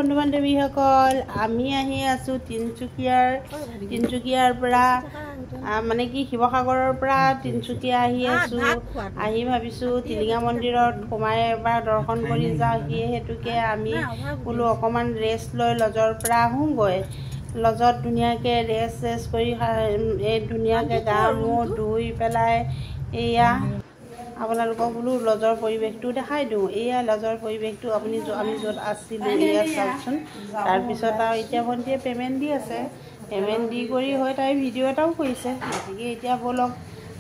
বন্ধু বান্ধৱীসকল, আমি আহি আছোঁ তিনিচুকীয়াৰ পৰা, মানে কি শিৱসাগৰৰ পৰা তিনিচুকীয়া আহি আছোঁ। আহি ভাবিছোঁ টিলিঙা মন্দিৰত সোমাই এবাৰ দৰ্শন কৰি যাওঁ। সেইহেতুকে আমি বোলো অকণমান ৰেষ্ট লৈ লজৰ পৰা আহোঁগৈ। লজত ধুনীয়াকৈ ৰেষ্ট কৰি ধুনীয়াকৈ গা মূৰ ধুই পেলাই এয়া আপোনালোকক বোলো লজৰ পৰিৱেশটো দেখাই দিওঁ। এয়া লজৰ পৰিৱেশটো আমি য'ত আছিলোঁ এয়া চাওকচোন। তাৰপিছত আৰু এতিয়া ভণ্টিয়ে পে'মেণ্ট দি আছে। পে'মেণ্ট দি কৰি হৈ তাই ভিডিঅ' এটাও কৰিছে। গতিকে এতিয়া ব'লক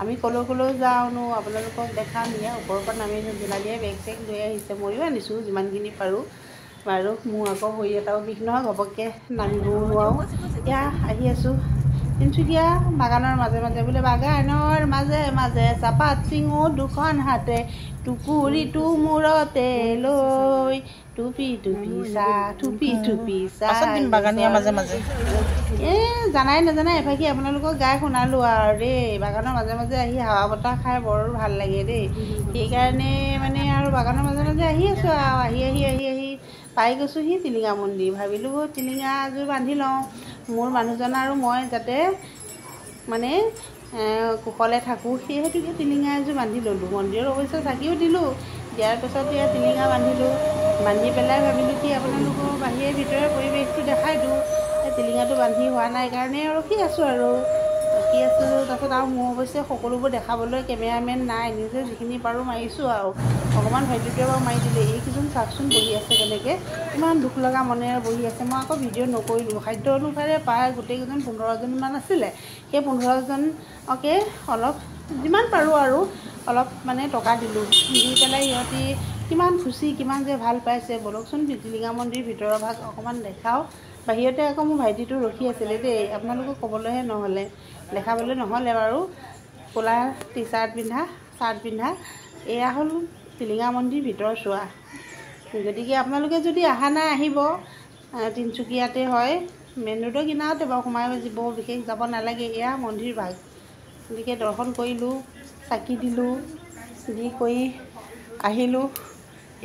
আমি ক'লৈ যাওঁনো আপোনালোকক দেখাম। এয়া ওপৰৰ পৰা নামি জোনালীয়ে বেগ চেগ লৈ আহিছে, ময়ো আনিছোঁ যিমানখিনি পাৰোঁ। বাৰু মোৰ আকৌ ভৰি এটাও বিষ নহয়, ঘপককৈ নামিবও নোৱাৰোঁ। এতিয়া আহি আছোঁ তিনিচুকীয়া বাগানৰ মাজে মাজে, বোলে বাগানৰ মাজে মাজে চাপাত চিঙো দুখন হাতে, টুকুৰিটো মূৰতে লৈ টুপি চাহ বাগানীয়া মাজে মাজে জানাই নাজানাই এফাকি আপোনালোকক গাই শুনালোঁ আৰু দেই। বাগানৰ মাজে মাজে আহি হাৱা বতাহ খাই বৰ ভাল লাগে দেই। সেইকাৰণে মানে আৰু বাগানৰ মাজে মাজে আহি আছোঁ আৰু আহি পাই গৈছোঁহি টিলিঙা মন্দিৰ। ভাবিলোঁ টিলিঙা এযোৰ বান্ধি লওঁ, মোৰ মানুহজন আৰু মই যাতে মানে কুশলে থাকোঁ, সেইহেতুকে টিলিঙা এযোৰ বান্ধি ল'লোঁ। মন্দিৰত অৱশ্যে চাকিও দিলোঁ, দিয়াৰ পিছত এয়া টিলিঙা বান্ধিলোঁ। বান্ধি পেলাই ভাবিলোঁ কি আপোনালোকৰ বাহিৰে ভিতৰে পৰিৱেশটো দেখাই দিওঁ। এই টিলিঙাটো বান্ধি হোৱা নাই কাৰণে ৰখি আছোঁ। তাৰপিছত আৰু মোৰ অৱশ্যে সকলোবোৰ দেখাবলৈ কেমেৰামেন নাই, নিজে যিখিনি পাৰোঁ মাৰিছোঁ আৰু অকণমান ভাইটিটোৱে বাৰু মাৰি দিলে। এইকেইজন চাওকচোন বহি আছে কেনেকৈ, ইমান দুখ লগা মনেৰে বহি আছে। মই আকৌ ভিডিঅ' নকৰিলোঁ, খাদ্য অনুসাৰে প্ৰায় গোটেইকেইজন 15জনমান আছিলে। সেই 15জনকে অলপ যিমান পাৰোঁ আৰু অলপ মানে টকা দিলোঁ। দি পেলাই সিহঁতি কিমান খুচি, কিমান যে ভাল পাইছে। বলকচোন টিলিঙা মন্দিৰ ভিতৰৰ ভাগ অকণমান দেখাওঁ। বাহিৰতে আকৌ মোৰ ভাইটিটো ৰখি আছিলে দেই, আপোনালোকক ক'বলৈহে দেখাবলৈ নহ'লে বাৰু। ক'লা টি-চাৰ্ট পিন্ধা এয়া হ'ল টিলিঙা মন্দিৰ ভিতৰ চোৱা। গতিকে আপোনালোকে যদি অহা নাই আহিব, তিনিচুকীয়াতে হয়, মেইন ৰোডৰ কিনাৰতে বাৰু, সোমাই বৰ বিশেষ যাব নালাগে। এয়া মন্দিৰ ভাগ। গতিকে দৰ্শন কৰিলোঁ, চাকি দিলোঁ, দি কৰি আহিলোঁ।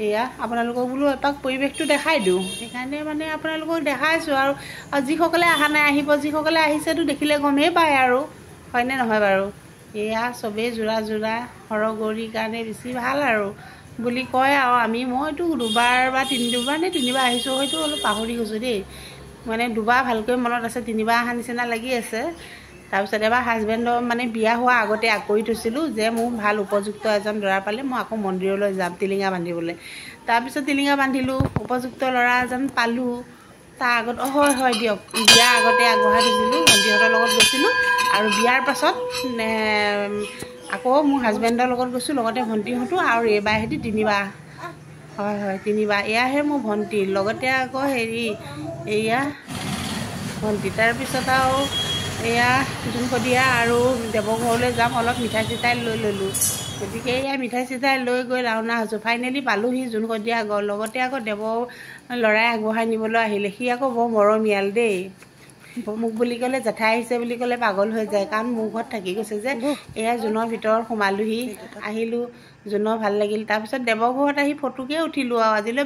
এয়া আপোনালোকক বোলো এপাক পৰিৱেশটো দেখাই দিওঁ, সেইকাৰণে মানে আপোনালোকক দেখাইছোঁ। আৰু যিসকলে অহা নাই আহিব, যিসকলে আহিছেতো দেখিলে গমেই পায় আৰু, হয়নে নহয় বাৰু। এয়া চবেই যোৰা সৰগৌৰীৰ কাৰণে বেছি ভাল আৰু বুলি কয় আৰু মইতো দুবাৰ বা তিনিবাৰ আহিছোঁ, হয়তো অলপ পাহৰি গৈছোঁ দেই। মানে দুবাৰ ভালকৈ মনত আছে, তিনিবাৰ অহা নিচিনা লাগি আছে। তাৰপিছত এবাৰ হাজবেণ্ডৰ মানে বিয়া হোৱা আগতে কৰি থৈছিলোঁ যে মোৰ ভাল উপযুক্ত এজন ল'ৰা পালে মই আকৌ মন্দিৰলৈ যাম টিলিঙা বান্ধিবলৈ। তাৰপিছত টিলিঙা বান্ধিলোঁ, উপযুক্ত ল'ৰা এজন পালোঁ। তাৰ আগত হয় দিয়ক, বিয়াৰ আগতে আগবঢ়াই থৈছিলোঁ, ভণ্টিহঁতৰ লগত গৈছিলোঁ। আৰু বিয়াৰ পাছত আকৌ মোৰ হাজবেণ্ডৰ লগত গৈছোঁ, লগতে ভণ্টিহঁতো, আৰু এইবাৰ সিহঁতি তিনিবাৰ। হয় তিনিবাৰ। এয়াহে মোৰ ভণ্টি, লগতে আকৌ এয়া ভণ্টি। তাৰপিছত আৰু এয়া জোনকদীয়া আৰু দেৱঘৰলৈ যাম, অলপ মিঠাই চিঠাই লৈ ল'লোঁ। গতিকে এয়া মিঠাই চিঠাই লৈ গৈ ৰাওনা হৈছোঁ। ফাইনেলি পালোঁহি জোনকদীয়া গড়। লগতে আকৌ দেৱৰ ল'ৰাই আগবঢ়াই নিবলৈ আহিলে। সি আকৌ বৰ মৰমীয়াল দেই। মোক বুলি ক'লে জেঠাই আহিছে বুলি ক'লে পাগল হৈ যায়, কাৰণ মোৰ ঘৰত থাকি গৈছে যে। এয়া জোনৰ ভিতৰত সোমালোহি, আহিলোঁ, জোনৰ ভাল লাগিল। তাৰপিছত দেৱঘৰত আহি ফটোকে উঠিলোঁ আৰু আজিলৈ